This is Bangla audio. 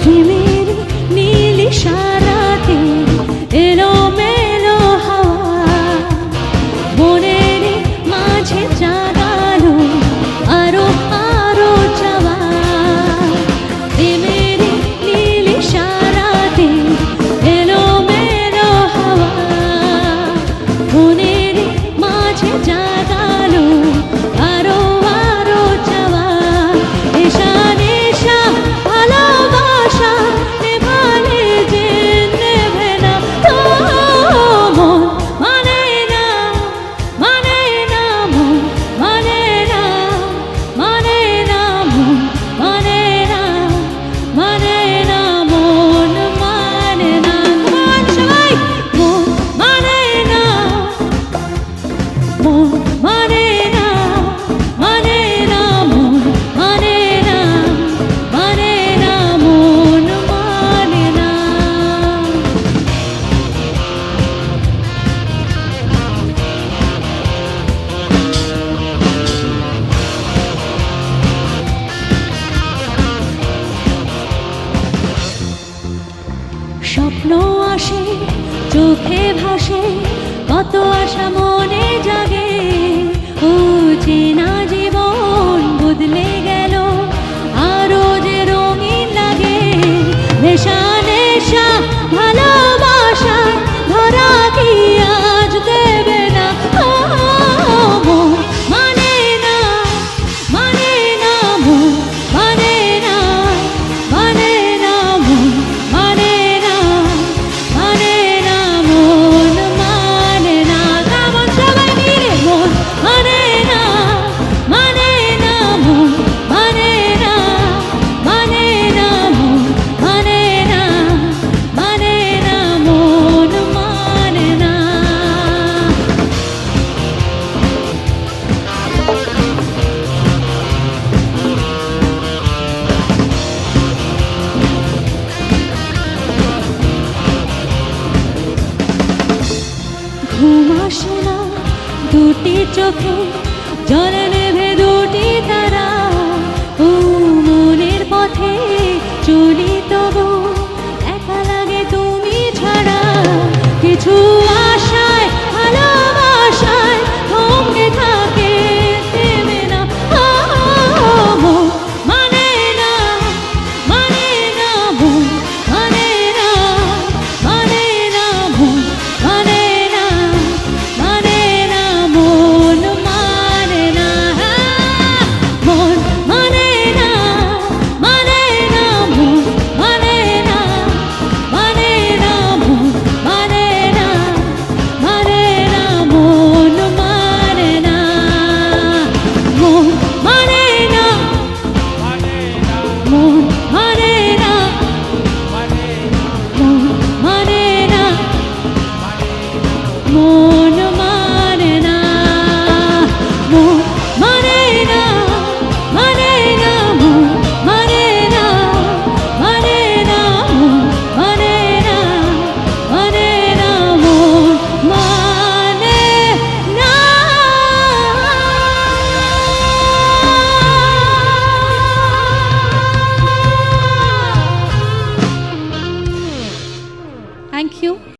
প্রেমের নীল ইশারাতে এলোমেলো হাওয়া মনের মাঝে জাগালো আরো আরো চাওয়া। প্রেমের নীল ইশারাতে এলোমেলো হাওয়া মনের মাঝে জাগালো আরো আরো চাওয়া। নেশা নেশা ভালোবাসা নেভালে যে নেভে না, ও মন মানে না মানে না, মন মানে না মানে না, মন মানে না মানে না, মন মানে না। সবাই মন মানে না, মন মানে না মানে না, মন মানে না মানে না, মন মানে না। স্বপ্ন আসে চোখে ভাসে কত আশা মনে জাগে, ও চেনা জীবন বদলে গেল আরো যে রঙিন লাগে। নেশা নেশা ভালোবাসা ধরা কি আজ দেবে না, ও মন মানে না মানে না, মন মানে না মানে না, মন মানে না মানে না, মন মানে না। কেমন সবাই মিলে মন মানে না মানে না, মন মানে না মানে না, মন মানে না মানে না, মন মানে না। ঘুম আসে না দুটি চোখে জল নেভে দুটি তারা, ও মনের পথে চলি তবু একা লাগে তুমি ছাড়া। কিছু